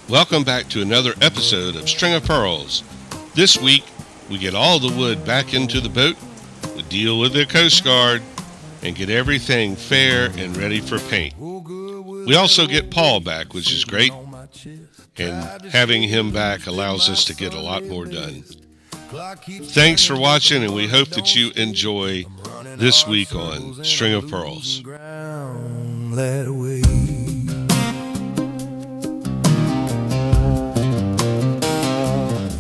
Welcome back to another episode of String of Pearls. This week, we get all the wood back into the boat, we deal with the Coast Guard, and get everything fair and ready for paint. We also get Paul back, which is great, and having him back allows us to get a lot more done. Thanks for watching, and we hope that you enjoy this week on String of Pearls.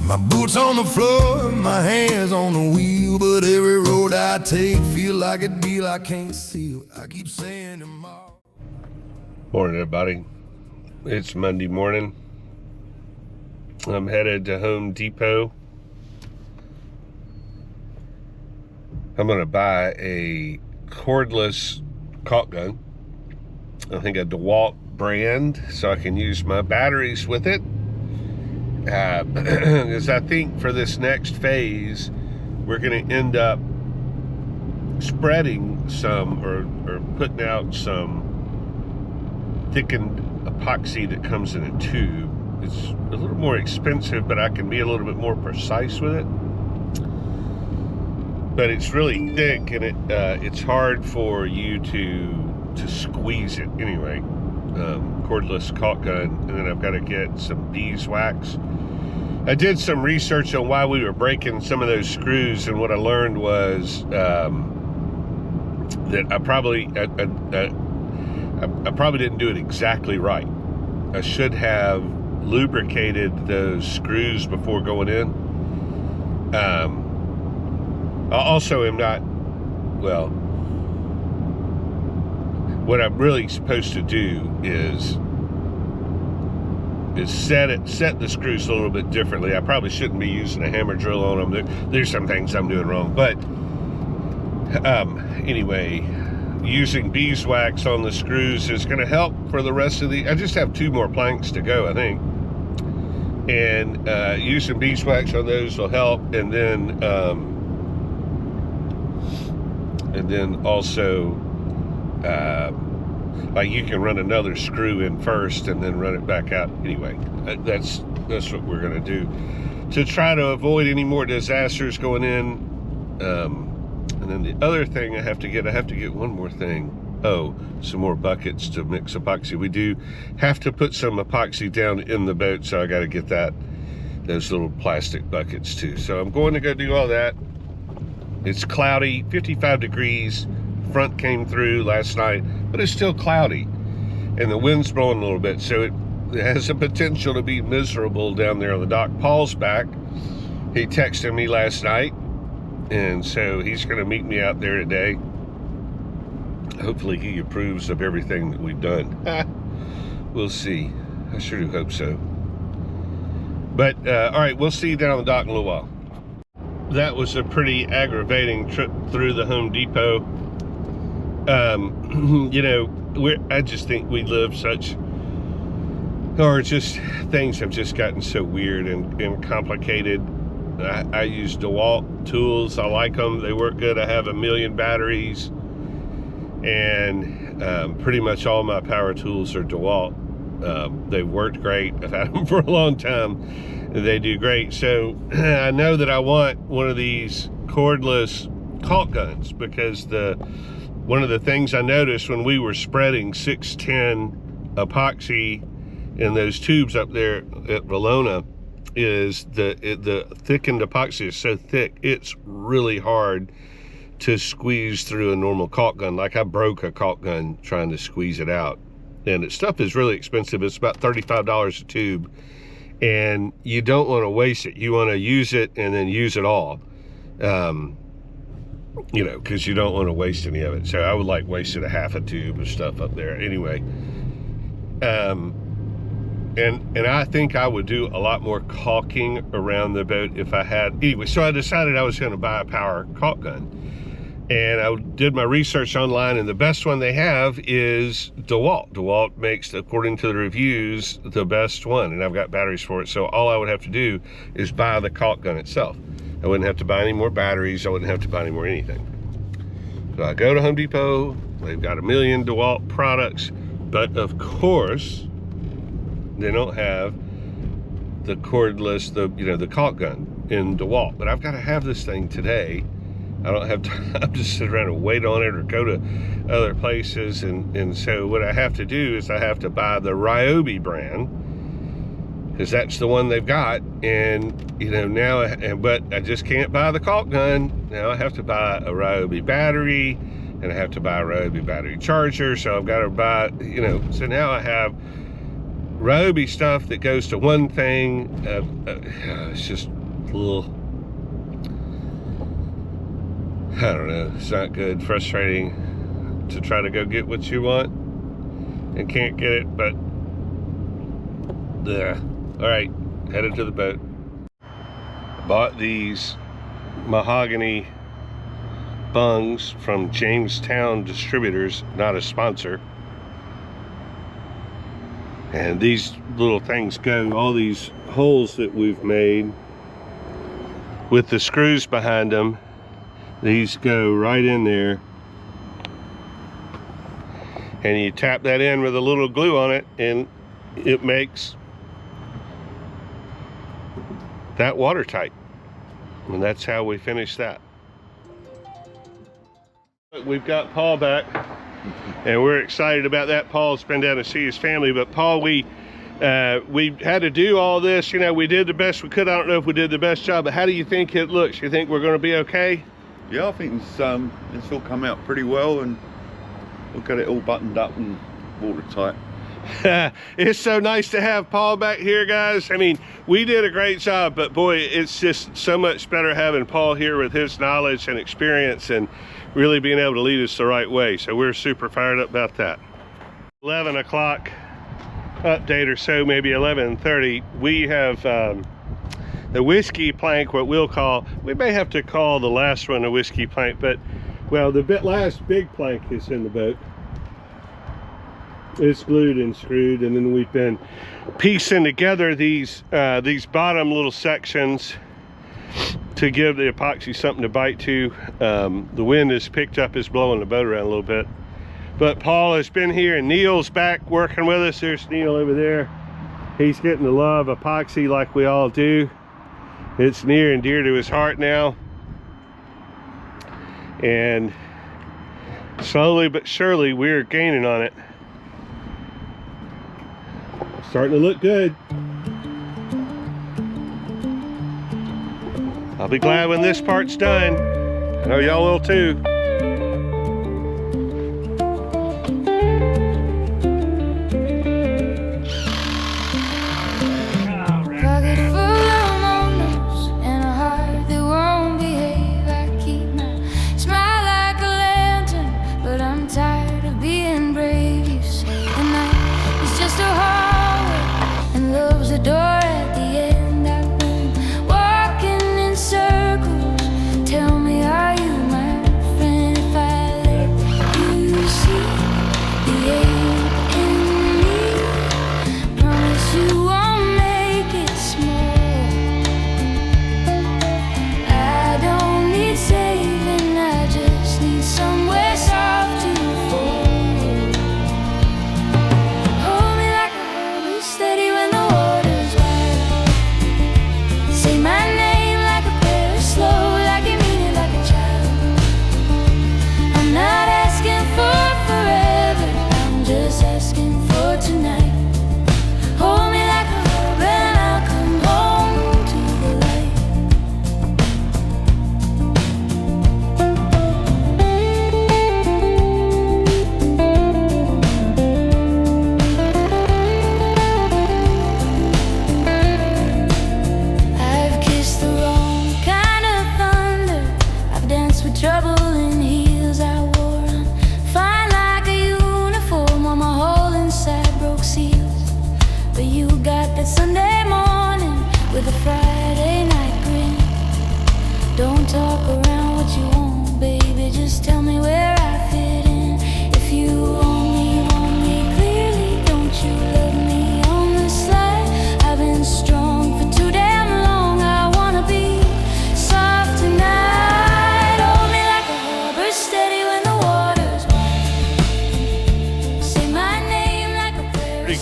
My boots on the floor, my hands on the wheel, but every road I take feel like a deal I can't seal. I keep saying tomorrow. Morning, everybody. It's Monday morning. I'm headed to Home Depot. I'm going to buy a cordless caulk gun. I think a DeWalt brand, so I can use my batteries with it. Because I think for this next phase, we're going to end up spreading some or putting out some thickened epoxy that comes in a tube. It's a little more expensive, but I can be a little bit more precise with it. But it's really thick, and it's hard for you to squeeze it anyway. Cordless caulk gun, and then I've got to get some beeswax. I did some research on why we were breaking some of those screws, and what I learned was that I probably didn't do it exactly right. I should have lubricated those screws before going in. I also am not, well, what I'm really supposed to do is set the screws a little bit differently. I probably shouldn't be using a hammer drill on them. There's some things I'm doing wrong, but anyway, using beeswax on the screws is going to help for the rest of I just have 2 more planks to go, I think, and using beeswax on those will help, and then also like you can run another screw in first and then run it back out. Anyway, that's what we're going to do to try to avoid any more disasters going in. And then the other thing I have to get one more thing. Some more buckets to mix epoxy. We do have to put some epoxy down in the boat, so I got to get those little plastic buckets too. So I'm going to go do all that. It's cloudy, 55 degrees. Front came through last night, but it's still cloudy, and the wind's blowing a little bit, so it has the potential to be miserable down there on the dock. Paul's back. He texted me last night, and so he's going to meet me out there today. Hopefully he approves of everything that we've done. We'll see. I sure do hope so. But all right, we'll see you down on the dock in a little while. That was a pretty aggravating trip through the Home Depot. You know, I just think we live things have just gotten so weird and complicated. I use DeWalt tools. I like them. They work good. I have 1 million batteries, and pretty much all my power tools are DeWalt. They've worked great. I've had them for a long time. They do great. So I know that I want one of these cordless caulk guns, because one of the things I noticed when we were spreading 610 epoxy in those tubes up there at Valona is the thickened epoxy is so thick, it's really hard to squeeze through a normal caulk gun. Like, I broke a caulk gun trying to squeeze it out. And the stuff is really expensive. It's about $35 a tube. And you don't want to waste it. You want to use it and then use it all. You know, because you don't want to waste any of it. So I would like wasted a half a tube of stuff up there. Anyway, and I think I would do a lot more caulking around the boat if I had. Anyway, so I decided I was going to buy a power caulk gun. And I did my research online, and the best one they have is DeWalt. DeWalt makes, according to the reviews, the best one, and I've got batteries for it. So all I would have to do is buy the caulk gun itself. I wouldn't have to buy any more batteries. I wouldn't have to buy any more anything. So I go to Home Depot. They've got 1 million DeWalt products, but of course, they don't have cordless, the caulk gun in DeWalt. But I've got to have this thing today. I don't have time to sit around and wait on it or go to other places. And so what I have to do is I have to buy the Ryobi brand, because that's the one they've got. And but I just can't buy the caulk gun. Now I have to buy a Ryobi battery, and I have to buy a Ryobi battery charger. So I've got to buy, so now I have Ryobi stuff that goes to one thing. It's just I don't know, it's not good, frustrating to try to go get what you want and can't get it, but yeah. All right, headed to the boat. Bought these mahogany bungs from Jamestown Distributors, not a sponsor. And these little things go, all these holes that we've made with the screws behind them, these go right in there, and you tap that in with a little glue on it, and it makes that watertight. And that's how we finish that. We've got Paul back, and we're excited about that. Paul's been down to see his family, but Paul, we had to do all this. We did the best we could. I don't know if we did the best job, but how do you think it looks? You think we're going to be okay? Yeah, I think it's all come out pretty well, and we'll get it all buttoned up and watertight. It's so nice to have Paul back here, guys. I mean, we did a great job, but boy, it's just so much better having Paul here with his knowledge and experience and really being able to lead us the right way. So we're super fired up about that. 11 o'clock update or so, maybe 11:30. We have the whiskey plank, what we may have to call the last one a whiskey plank, but well, the last big plank is in the boat. It's glued and screwed, and then we've been piecing together these bottom little sections to give the epoxy something to bite to. The wind has picked up, is blowing the boat around a little bit. But Paul has been here, and Neil's back working with us. There's Neil over there. He's getting to love epoxy like we all do. It's near and dear to his heart now. And slowly but surely we're gaining on it. Starting to look good. I'll be glad when this part's done. I know y'all will too.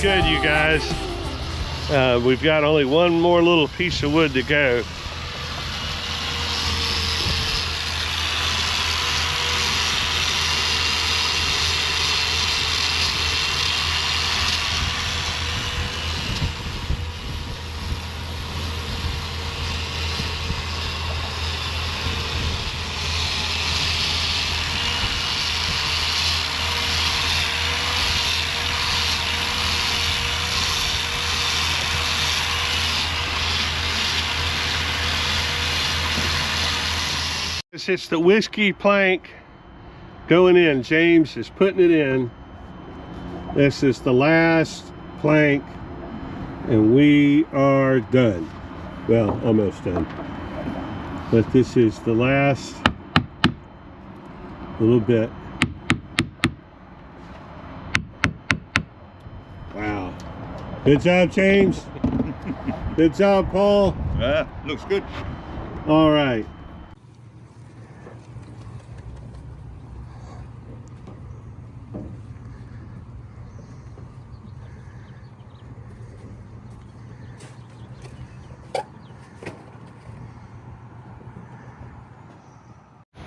Good, you guys. We've got only one more little piece of wood to go. It's the whiskey plank going in. James is putting it in. This is the last plank and we are done. Well, almost done. But this is the last little bit. Wow. Good job, James. Good job, Paul. Yeah, looks good. All right.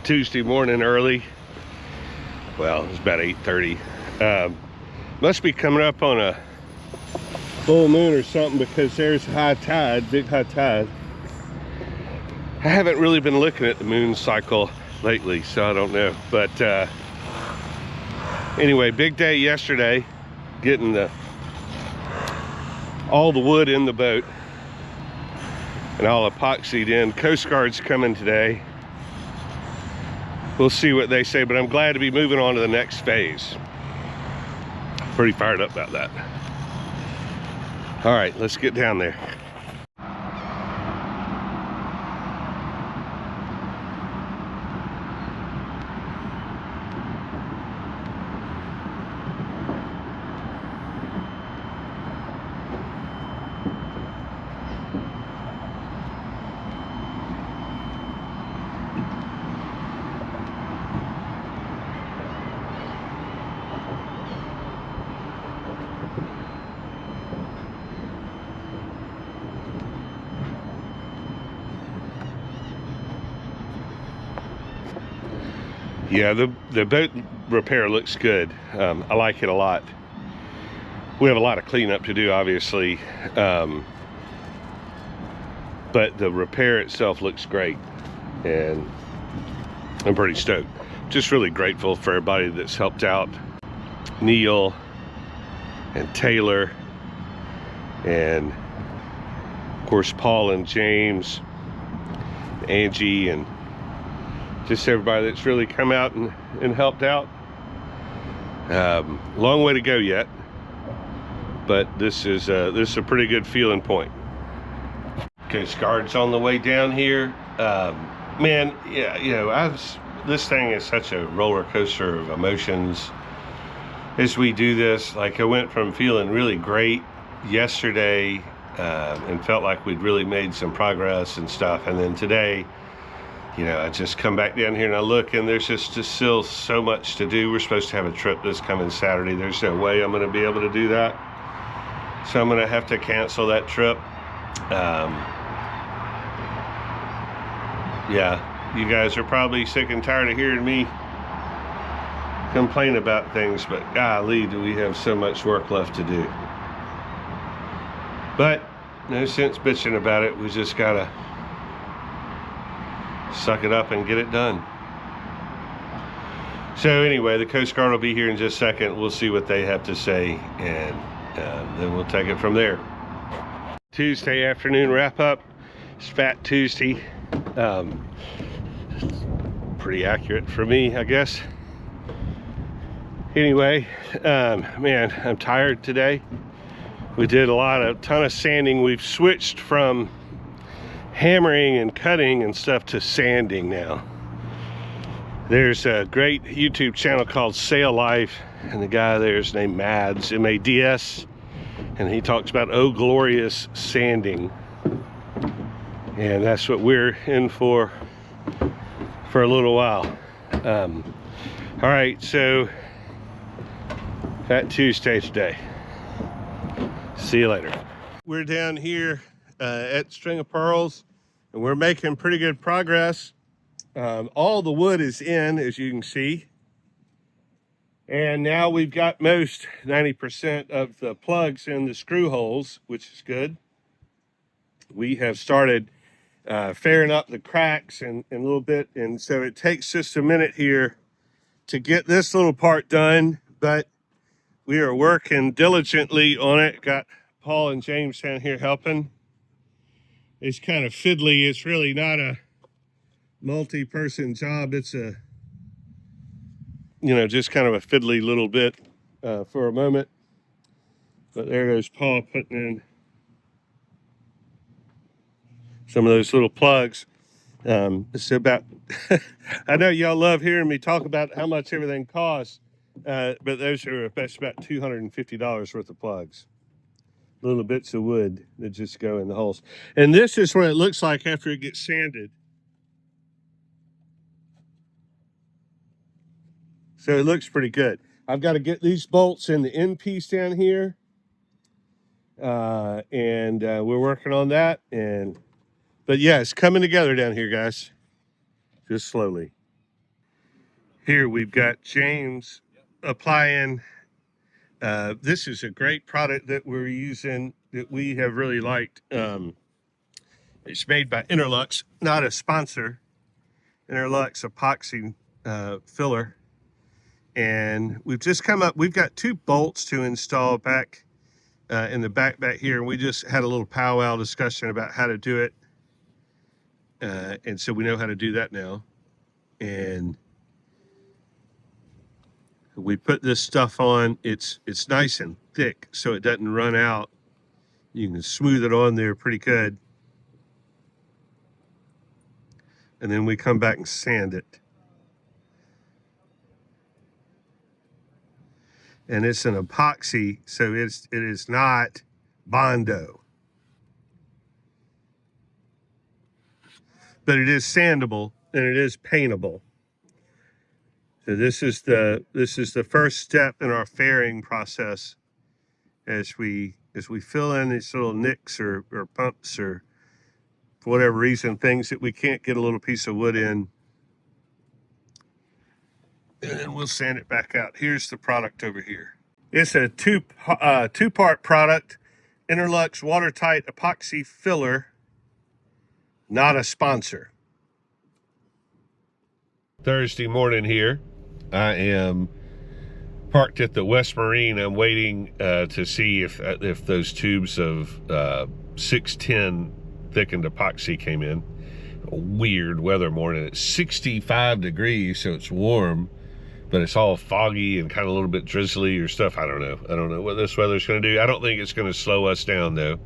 Tuesday morning early. Well, it's about 8:30. Must be coming up on a full moon or something because there's high tide, big high tide. I haven't really been looking at the moon cycle lately, so I don't know. But anyway, big day yesterday, getting all the wood in the boat and all epoxied in. Coast Guard's coming today. We'll see what they say, but I'm glad to be moving on to the next phase. Pretty fired up about that. All right, let's get down there. Yeah, the boat repair looks good. I like it a lot. We have a lot of cleanup to do, obviously, but the repair itself looks great, and I'm pretty stoked. Just really grateful for everybody that's helped out. Neil and Taylor, and of course Paul and James, Angie, and just everybody that's really come out and helped out. Long way to go yet, but this is a pretty good feeling point. Coast Guard's on the way down here. Man, yeah, you know, this thing is such a roller coaster of emotions as we do this. Like, I went from feeling really great yesterday and felt like we'd really made some progress and stuff, and then today, you know, I just come back down here and I look, and there's just still so much to do. We're supposed to have a trip this coming Saturday. There's no way I'm going to be able to do that, so I'm going to have to cancel that trip. Yeah, you guys are probably sick and tired of hearing me complain about things, but golly, do we have so much work left to do. But no sense bitching about it. We just gotta suck it up and get it done. So anyway, the Coast Guard will be here in just a second. We'll see what they have to say, and then we'll take it from there. Tuesday afternoon wrap up. It's Fat Tuesday. Pretty accurate for me, I guess. Anyway, man, I'm tired today. We did a ton of sanding. We've switched from hammering and cutting and stuff to sanding now. There's a great YouTube channel called Sail Life, and the guy there is named Mads, M-A-D-S, and he talks about oh glorious sanding, and that's what we're in for a little while. All right, so Fat Tuesday today. See you later. we're down here at String of Pearls, and we're making pretty good progress. All the wood is in, as you can see. And now we've got most 90% of the plugs in the screw holes, which is good. We have started fairing up the cracks and a little bit. And so it takes just a minute here to get this little part done, but we are working diligently on it. Got Paul and James down here helping. It's kind of fiddly. It's really not a multi-person job. It's a, just kind of a fiddly little bit for a moment. But there goes Paul putting in some of those little plugs. It's about, I know y'all love hearing me talk about how much everything costs, but that's about $250 worth of plugs. Little bits of wood that just go in the holes. And this is what it looks like after it gets sanded. So it looks pretty good. I've got to get these bolts in the end piece down here. And we're working on that. But yeah, it's coming together down here, guys. Just slowly. Here we've got James applying. This is a great product that we're using that we have really liked. It's made by Interlux, not a sponsor. Interlux epoxy filler. And we've just come up, we've got 2 bolts to install back in the back here. And we just had a little powwow discussion about how to do it. And so we know how to do that now. And we put this stuff on. It's nice and thick, so it doesn't run out. You can smooth it on there pretty good. And then we come back and sand it. And it's an epoxy, so it is not Bondo. But it is sandable and it is paintable. So this is the first step in our fairing process as we fill in these little nicks or bumps or for whatever reason, things that we can't get a little piece of wood in. And then we'll sand it back out. Here's the product over here. It's a two-part product. Interlux Watertight Epoxy Filler. Not a sponsor. Thursday morning here. I am parked at the West Marine. I'm waiting to see if those tubes of 610 thickened epoxy came in. A weird weather morning. It's 65 degrees, so it's warm, but it's all foggy and kind of a little bit drizzly or stuff. I don't know what this weather's going to do. I don't think it's going to slow us down, though.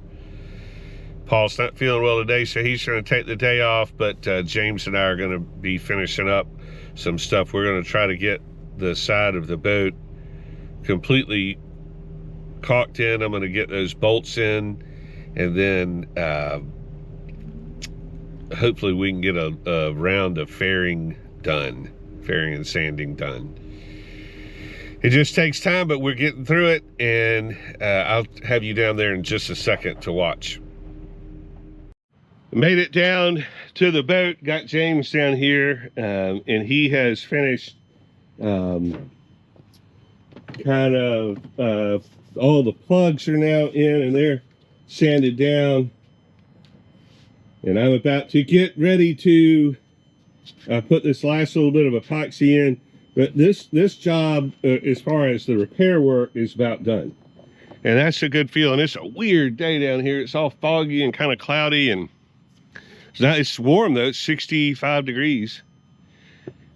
Paul's not feeling well today, so he's going to take the day off, but James and I are going to be finishing up some stuff. We're going to try to get the side of the boat completely caulked in. I'm going to get those bolts in, and then hopefully we can get a round of fairing and sanding done. It just takes time, but we're getting through it, and I'll have you down there in just a second to watch. Made it down to the boat, got James down here, and he has finished kind of all the plugs are now in and they're sanded down. And I'm about to get ready to put this last little bit of epoxy in. But this job, as far as the repair work, is about done. And that's a good feeling. It's a weird day down here. It's all foggy and kind of cloudy, and it's warm though. It's 65 degrees.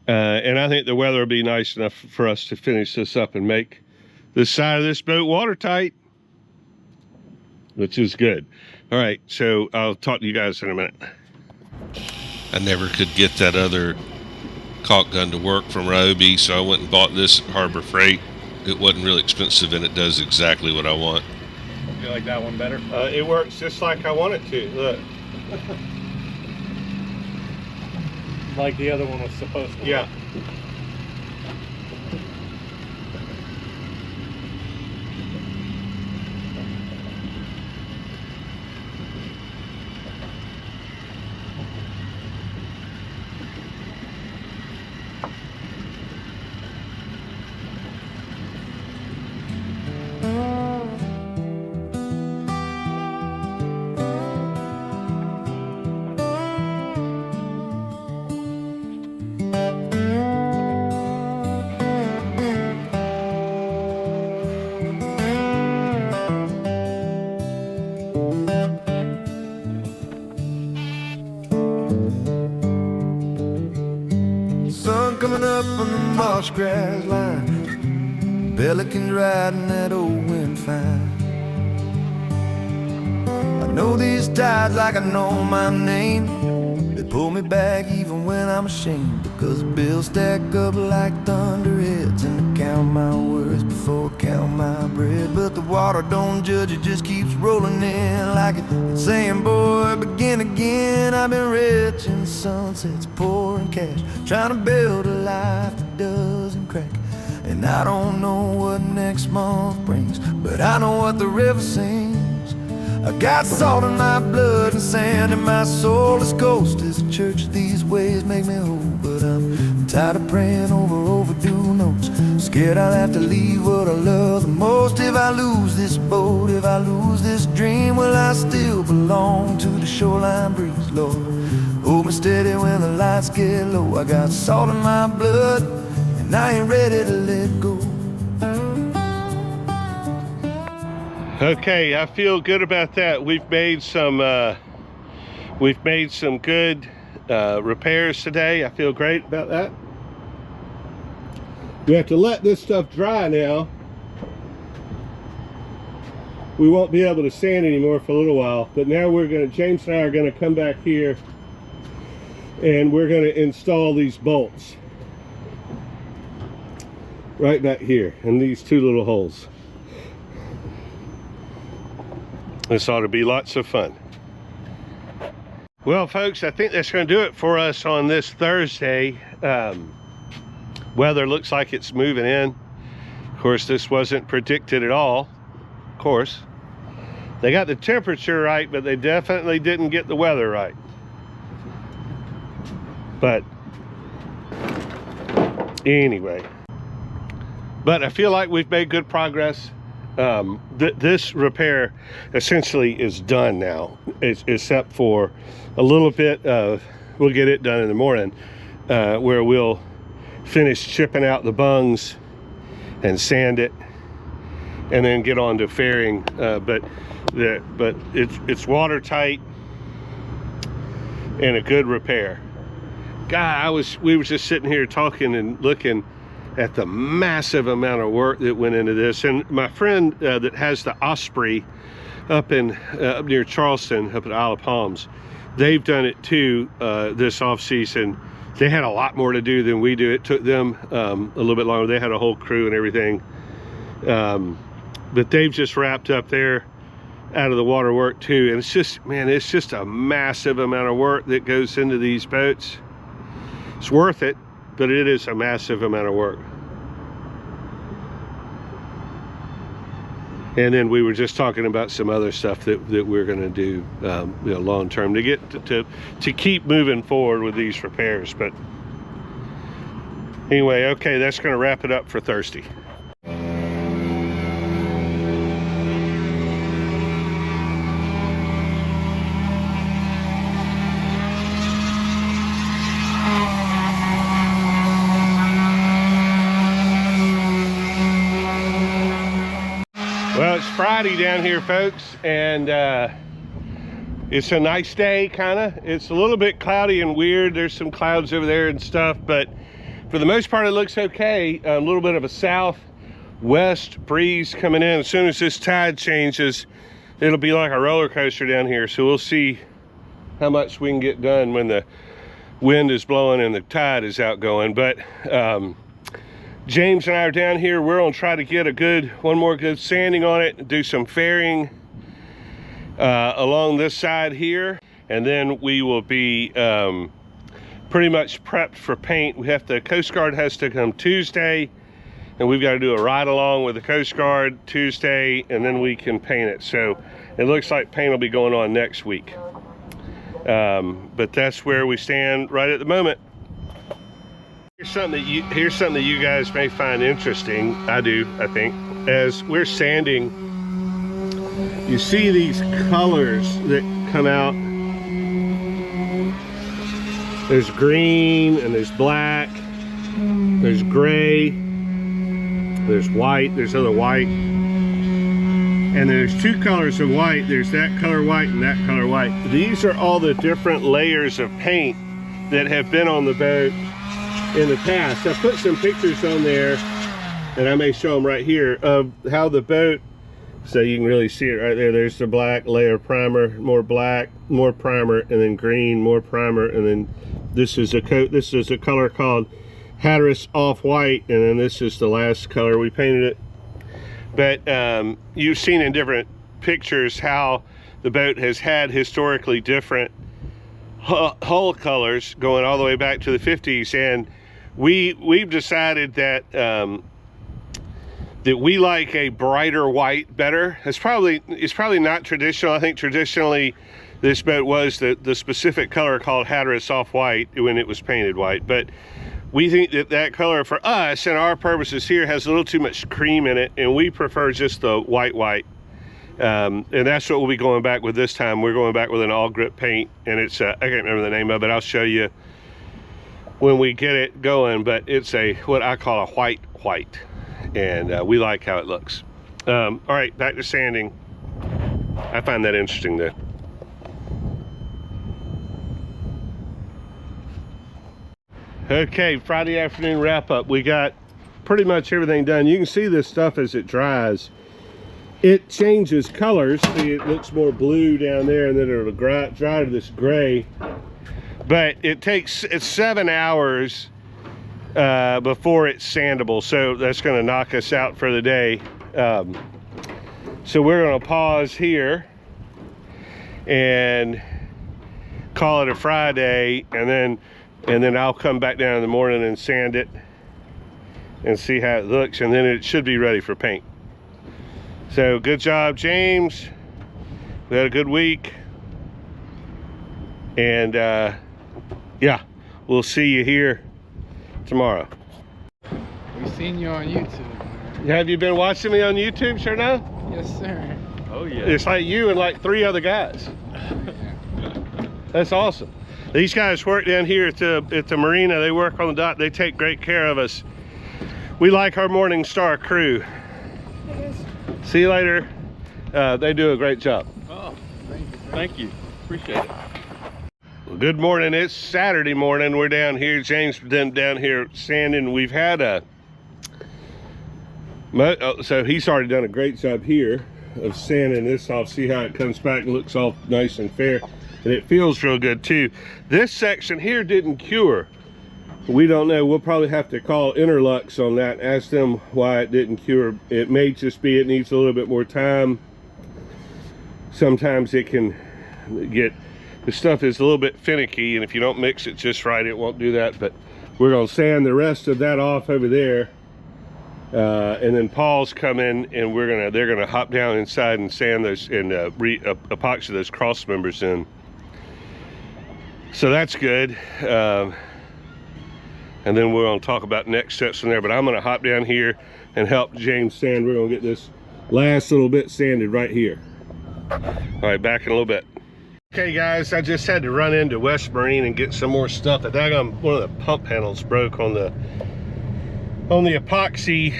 And I think the weather will be nice enough for us to finish this up and make the side of this boat watertight, which is good. All right, so I'll talk to you guys in a minute. I never could get that other caulk gun to work from Ryobi, so I went and bought this at Harbor Freight. It wasn't really expensive, and it does exactly what I want. You like that one better? It works just like I want it to. Look. Like the other one was supposed to. Yeah. coming up on the marsh grass line. Pelicans riding that old wind fine. I know these tides like I know my name. They pull me back even when I'm ashamed, because the bills stack up like thunderheads, and I count my words before I count my bread. But the water don't judge, it just keeps rolling in like it's saying, boy, begin again. I've been rich in sunsets, pouring cash, trying to build a life that doesn't crack. And I don't know what next month brings, but I know what the river sings. I got salt in my blood and sand in my soul. This ghost is a church, these ways make me whole. But I'm tired of praying over overdue notes, scared I'll have to leave what I love the most. If I lose this boat, if I lose this dream, will I still belong to the shoreline breeze? Lord, hold me steady when the lights get low. I got salt in my blood and I ain't ready to let go. Okay, I feel good about that. We've made some good repairs today. I feel great about that. We have to let this stuff dry now. We won't be able to sand anymore for a little while, but now James and I are gonna come back here and we're gonna install these bolts right back here in these two little holes. This ought to be lots of fun. Well, folks, I think that's going to do it for us on this Thursday. Weather looks like it's moving in. Of course, this wasn't predicted at all. Of course, they got the temperature right, but they definitely didn't get the weather right. But anyway, I feel like we've made good progress. This repair essentially is done now, except for a little bit of, we'll get it done in the morning, where we'll finish chipping out the bungs and sand it and then get on to fairing. But it's watertight and a good repair. God, we were just sitting here talking and looking at the massive amount of work that went into this. And my friend that has the Osprey up near Charleston, up at Isle of Palms, they've done it too this off season. They had a lot more to do than we do. It took them a little bit longer. They had a whole crew and everything. But they've just wrapped up their out of the water work too. And it's just, man, it's just a massive amount of work that goes into these boats. It's worth it, but it is a massive amount of work. And then we were just talking about some other stuff that we're going to do, long term to get to keep moving forward with these repairs. But anyway, okay, that's going to wrap it up for Thursday. Well, it's Friday down here, folks, and it's a nice day, kind of. It's a little bit cloudy and weird. There's some clouds over there and stuff, but for the most part, it looks okay. A little bit of a southwest breeze coming in. As soon as this tide changes, it'll be like a roller coaster down here. So we'll see how much we can get done when the wind is blowing and the tide is outgoing. But James and I are down here. We're gonna try to get one more good sanding on it and do some fairing along this side here, and then we will be pretty much prepped for paint. The Coast Guard has to come Tuesday, and we've got to do a ride along with the Coast Guard Tuesday, and then we can paint it. So it looks like paint will be going on next week. But that's where we stand right at the moment. Here's something that you guys may find interesting. I do, I think. As we're sanding, you see these colors that come out. There's green and there's black, there's gray, there's white, there's other white, and there's two colors of white. There's that color white and that color white. These are all the different layers of paint that have been on the boat in the past. I put some pictures on there, and I may show them right here, of how the boat, so you can really see it right there. There's the black layer primer, more black, more primer, and then green, more primer, and then this is a coat. This is a color called Hatteras Off-White, and then this is the last color we painted it. But you've seen in different pictures how the boat has had historically different hull colors going all the way back to the 50s, and we've decided that that we like a brighter white better. It's probably not traditional. I think traditionally this boat was the specific color called Hatteras Off-White when it was painted white, but we think that color for us and our purposes here has a little too much cream in it, and we prefer just the white. And that's what we'll be going back with this time. We're going back with an all grip paint, and it's I can't remember the name of it. I'll show you when we get it going, but it's what I call a white, and we like how it looks. All right, back to sanding. I find that interesting though. Okay, Friday afternoon wrap up. We got pretty much everything done. You can see this stuff as it dries. It changes colors. See, it looks more blue down there, and then it'll dry to this gray. But it's 7 hours before it's sandable, so that's going to knock us out for the day. So we're going to pause here and call it a Friday, and then I'll come back down in the morning and sand it and see how it looks, and then it should be ready for paint. So good job, James. We had a good week, and yeah, we'll see you here tomorrow. We've seen you on YouTube. Have you been watching me on YouTube, sir? Now? Yes, sir. Oh yeah. It's like you and like 3 other guys. That's awesome. These guys work down here at the marina. They work on the dock. They take great care of us. We like our Morning Star crew. See you later. They do a great job. Oh, thank you. Appreciate it. Well, good morning. It's Saturday morning. We're down here. James been down here sanding. We've had so he's already done a great job here of sanding this off. See how it comes back and looks all nice and fair, and it feels real good too. This section here didn't cure. We don't know. We'll probably have to call Interlux on that, ask them why it didn't cure. It may just be it needs a little bit more time. Sometimes it can get, the stuff is a little bit finicky, and if you don't mix it just right, it won't do that. But we're going to sand the rest of that off over there, and then Paul's coming, and they're gonna hop down inside and sand those and epoxy those cross members in. So that's good. And then we're going to talk about next steps from there, but I'm going to hop down here and help James sand. We're going to get this last little bit sanded right here. All right, back in a little bit. Okay guys, I just had to run into West Marine and get some more stuff. One of the pump handles broke on the epoxy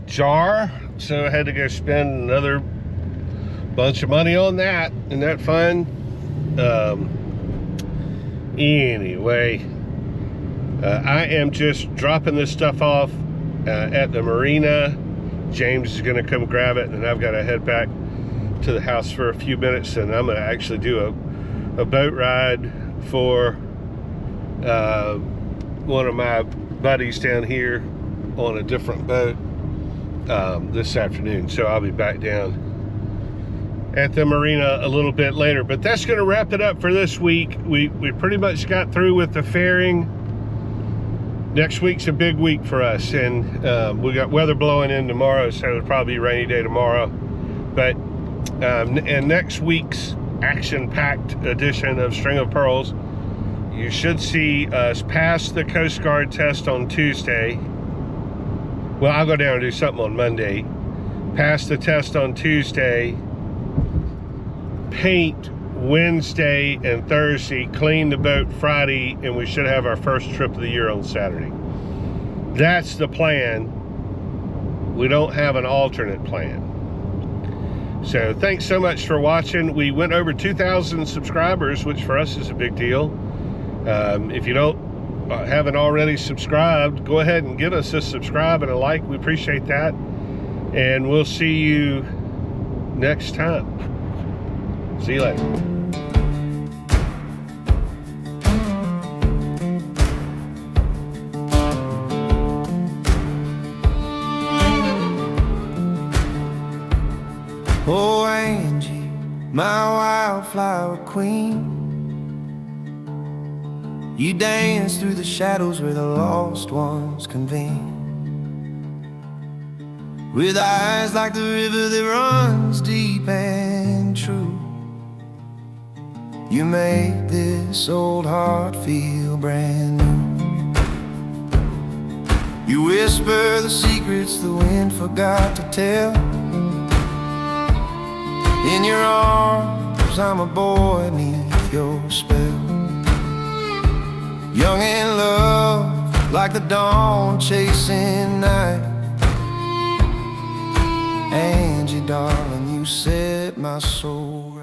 jar, so I had to go spend another bunch of money on that. Isn't that fun? Anyway, I am just dropping this stuff off at the marina. James is gonna come grab it, and then I've got to head back to the house for a few minutes, and I'm gonna actually do a boat ride for one of my buddies down here on a different boat this afternoon. So I'll be back down at the marina a little bit later, but that's gonna wrap it up for this week. We pretty much got through with the fairing. Next week's a big week for us, and we got weather blowing in tomorrow, so it'll probably be a rainy day tomorrow. But and next week's action-packed edition of String of Pearls, you should see us pass the Coast Guard test on Tuesday. Well, I'll go down and do something on Monday. Pass the test on Tuesday, paint Wednesday and Thursday, clean the boat Friday, and we should have our first trip of the year on Saturday. That's the plan. We don't have an alternate plan. So thanks so much for watching. We went over 2,000 subscribers, which for us is a big deal. If you don't haven't already subscribed, go ahead and give us a subscribe and a like. We appreciate that. And we'll see you next time. See you later. Oh, Angie, my wildflower queen, you dance through the shadows where the lost ones convene. With eyes like the river that runs deep and true, you make this old heart feel brand new. You whisper the secrets the wind forgot to tell. In your arms, I'm a boy beneath your spell. Young in love, like the dawn chasing night. Angie, darling, you set my soul right.